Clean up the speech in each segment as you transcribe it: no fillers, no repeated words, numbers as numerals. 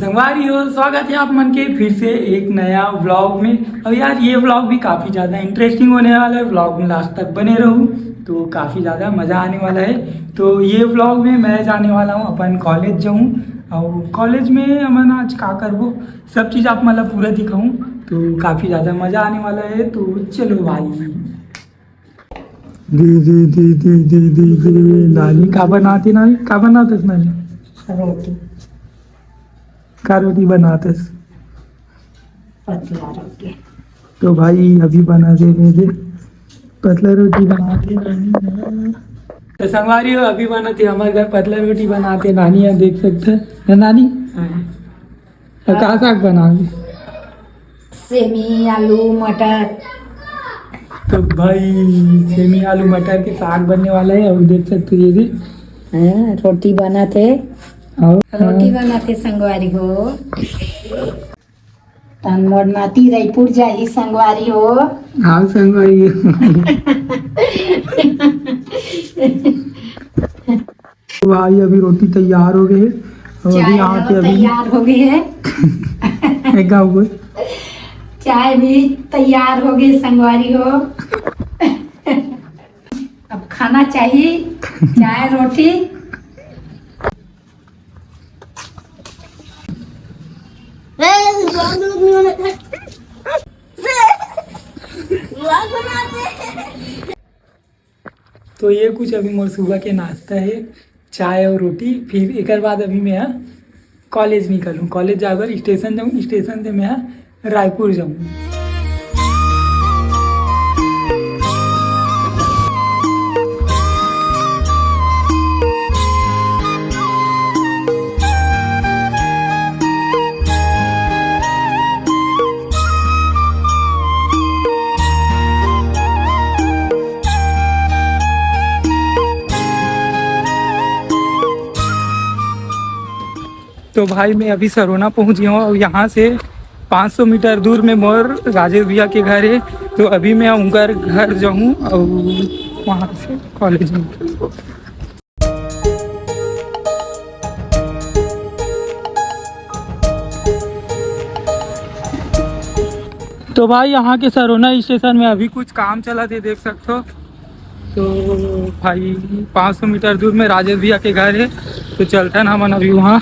संगवारी हो, स्वागत है आप मन के फिर से एक नया व्लॉग में। और यार ये व्लॉग भी काफ़ी ज़्यादा इंटरेस्टिंग होने वाला है। व्लॉग में लास्ट तक बने रहूँ तो काफ़ी ज़्यादा मज़ा आने वाला है। तो ये व्लॉग में मैं जाने वाला हूँ अपन कॉलेज जाऊँ और कॉलेज में अमन आज का करबो सब चीज़ आप मतलब पूरा दिखाऊँ तो काफ़ी ज़्यादा मज़ा आने वाला है। तो चलो भाई दी नानी का बनाती नानी का बनाते नानी रोटी का रोटी बनाते पतला रोटी। तो भाई अभी बना दे दे पतला रोटी बनाते नानी। तो संगवारी हो अभी बनाते हमारे घर पतला रोटी बनाते नानी है, देख सकते हैं नानी। तो का साग बनाओगे? सेमी आलू मटर। तो भाई सेमी आलू मटर के साग बनने वाला है और देख सकते हो ये रोटी बना थे और रोटी बनाते संगवारी हो। तन मोर नाती रायपुर जाही संगवारी हो। हाँ संगवारी भाई अभी रोटी तैयार हो गई है और अभी यहाँ पे अभी तैयार हो गई है। चाय भी तैयार हो गई संगवारी हो। अब खाना चाहिए चाय रोटी। तो ये कुछ अभी मोर सुबह के नाश्ता है, चाय और रोटी। फिर एक बाद अभी मैं यहाँ कॉलेज निकलूँ, कॉलेज जाकर स्टेशन जाऊँ, स्टेशन से मैं यहाँ रायपुर जाऊँ। तो भाई मैं अभी सरोना पहुंच गया हूँ और यहाँ से 500 मीटर दूर में मोर राजेश भैया के घर है। तो अभी मैं उनका घर जाऊँ और वहाँ से कॉलेज में। तो भाई यहाँ के सरोना स्टेशन में अभी कुछ काम चला थे, देख सकते हो। तो भाई 500 मीटर दूर में राजेश भैया के घर है तो चलते हैं हम अभी वहाँ।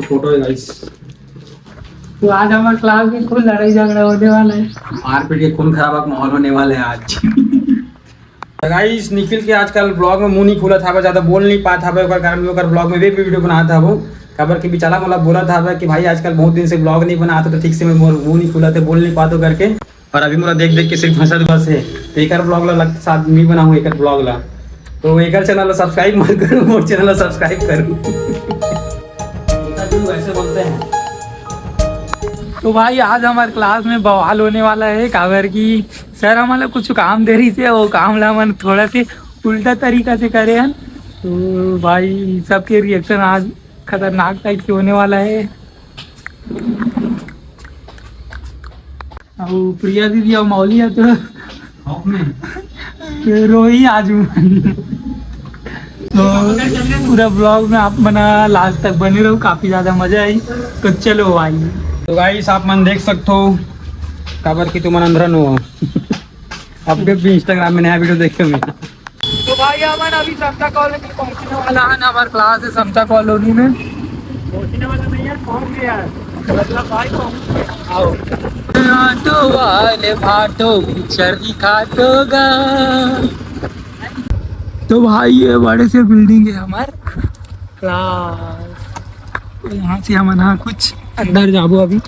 फोटो है गाइस। तो आज हमारे क्लास में खुद लड़ाई झगड़ा होने वाला है, मारपीट के खून खराबा का माहौल होने वाला है आज। गाइस निखिल के आजकल ब्लॉग में मुंह नहीं खुला था, ज्यादा बोल नहीं पाता था, ओकर कारण में ओकर ब्लॉग में भी वीडियो बना था। वो खबर के बिचारा मतलब बोला था कि भाई आजकल बहुत दिन से ब्लॉग नहीं बनाता तो ठीक से मैं मुंह नहीं खुला थे, बोल नहीं पाता करके। और अभी मुझे देख देख के सिर्फ फंसत बस है। तो एक ब्लॉग ला लगता साथ नहीं बनाऊँ एक ब्लॉग ला, तो एक चैनल सब्सक्राइब मत करूँ, मोर चैनल सब्सक्राइब करूँ। ऐसे बोलते हैं। तो भाई आज हमारे क्लास में बवाल होने वाला है काबर की सर हमारा कुछ काम दे रही से वो काम ला मन थोड़ा से उल्टा तरीका से करे हैं। तो भाई सबके रिएक्शन आज खतरनाक टाइप के होने वाला है। और प्रिया दीदी और मौलिया तो रोही आज तो पूरा ब्लॉग में आप बना लास्ट तक बने रहो, काफ़ी ज़्यादा मज़ा आई। तो चलो भाई। तो गाइस आप मन देख सकते हो खबर की तुम अंधरन हो। अपडेट भी इंस्टाग्राम में नया वीडियो देखे में। तो भाई हमारा अभी समता कॉलोनी में पहुंचने वाला है ना, हमारा क्लास है समता कॉलोनी में। पहुंचने वाला नहीं यार, पहुंच गया यार, मतलब भाई आओ। ऑटो वाले भाटो पिक्चर दिखातोगा। तो भाई ये बड़े से बिल्डिंग है हमारे क्लास। तो यहाँ से हम ना कुछ अंदर जाबो अभी।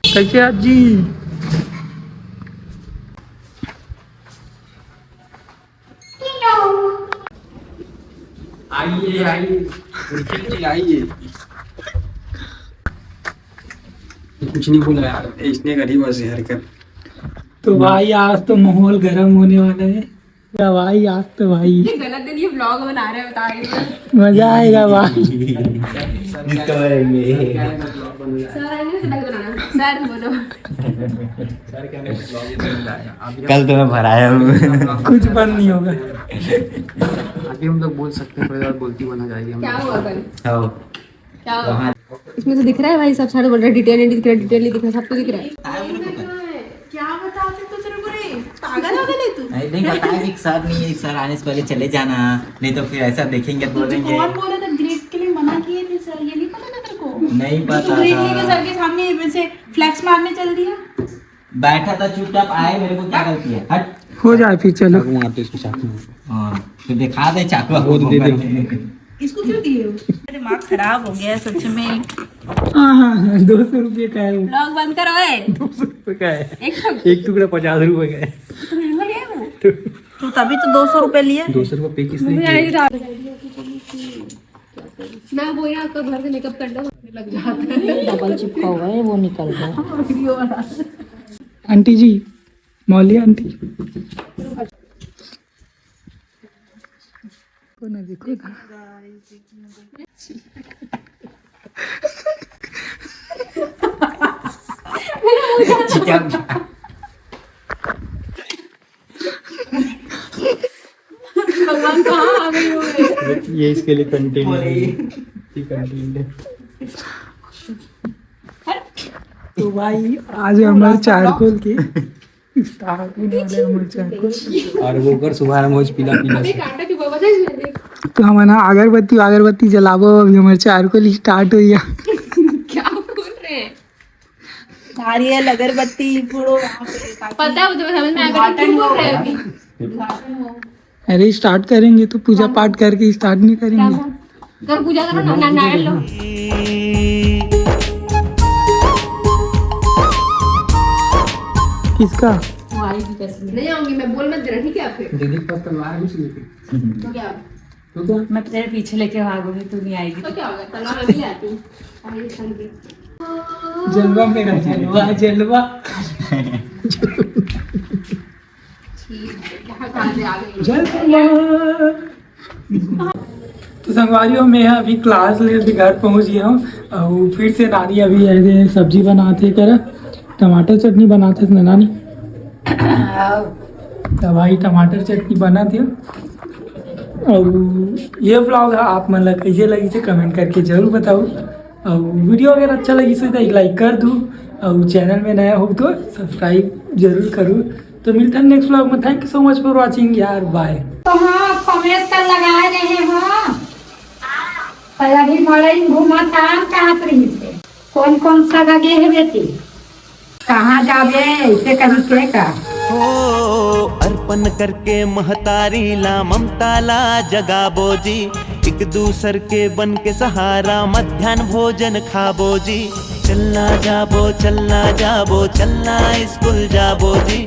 कैसे आज जी? आइए आइए आइए। कुछ नहीं बोला यार, इसने गरीब से हरकत। तो भाई आज तो माहौल गर्म होने वाला है क्या भाई? आज तो भाई गलत दिन ये व्लॉग बना रहे हैं, बता रही मजा आएगा भाई। बनाना सर बोलो। कल तो मैं भराया हूँ। कुछ बंद नहीं होगा। अभी हम लोग बोल सकते हैं, थोड़ी देर बोलती बना जाएगी हम क्या लोग। हुआ कल? हाँ। क्या हुआ? इसमें तो दिख रहा है भाई, सब सारे बोल रहे हैं डिटेल दिख रहा है, डिटेल दिख रहा है, सबको दिख रहा है। क्या बताते तू तेरे को रे? पागल हो गए तू? नहीं बताया कि सर नहीं है, सर आने से पहले चले जाना, नहीं तो फिर ऐसा देखेंगे तो बोलेंगे। कौन बोला था ग्रेड के लिए मना किए थे सर? ये नहीं पता था तेरे को? नहीं तू पता ग्रेड लेके था, सर के सामने वैसे फ्लैक्स मारने चल दिया। बैठा था चुपचाप, आए मेरे को क्या गलती है, हट। हो जाए फिर चलो। चाकू मारते इसको, चाकू। हाँ तो दिखा दे चाकू। वो तो दे दे। इसको क्यों दिए हो? दिमाग खराब हो गया सच में। हाँ 200 रुपये का है वो। ब्लॉग बंद करो ए। 200 रुपये का है, एक एक टुकड़ा 50 रुपये का है। तो तभी तो 200 रुपए लिए। 200 रुपये पे किसने किए? मैं वो यहाँ आपका घर से मेकअप कर दो लग जाता है। डबल चिपका हुआ है वो निकल गया। आंटी जी, मौली आंटी को ना देखो ना। भगवान कहाँ आ गई हो गए? ये इसके लिए कंटेंट है। तो भाई आज हमारे चारकोल के स्टार्ट होने वाले हैं हमारे चारकोल। और वो कर सुबह रोज पीला पीला अबे कांटा क्यों बजा इसमें देख। तो हम है ना अगरबत्ती जलाबो, अभी हमारे चारकोल स्टार्ट हो गया। क्या बोल रहे हैं? नारियल अगरबत्ती फोड़ो। पता है मुझे, समझ में आ गया क्यों बोल रहे हैं अभी। अरे स्टार्ट करेंगे तो पूजा पाठ करके स्टार्ट नहीं करेंगे। कर पूजा करो ना, नारियल लो। किसका? नहीं आऊंगी मैं, बोल मत देना ठीक है? आपके दीदी के पास तलवार भी चाहिए थी। तो क्या? तो क्या? मैं तेरे पीछे लेके भागूंगी, तू नहीं आएगी। तो क्या होगा? तलवार मैं भी ले आती हूँ। आइए, चलिए। जलवा मेरा जलवा जलवा। यहाँ कहाँ से आ गई? तो संगवारियों में अभी क्लास ले अभी घर पहुंच गया हूँ। और फिर से नानी अभी ऐसे सब्जी बनाते कर, टमाटर चटनी बनाते थे नानी। तो भाई टमाटर चटनी बना दिया। और ये व्लॉग आप मतलब कैसे लगी से कमेंट करके जरूर बताओ। और वीडियो अगर अच्छा लगी तो एक लाइक कर दूँ, और चैनल में नया हो तो सब्सक्राइब जरूर करूँ। तो मिलता है नेक्स्ट व्लॉग में। Thank you so much for watching यार, बाय। तो हाँ कमेंट कर लगा रहे हो। पर अभी मॉडल घूमा था कहाँ रही से? कौन सा गगे है बेटी? कहाँ जावे ऐसे कभी के का? हो अर्पण करके महतारी ला ममता ला जगाबो जी, एक दूसर के बन के सहारा मध्याह्न भोजन खाबो जी। चलना जाबो चलना स्कूल जाबो जी।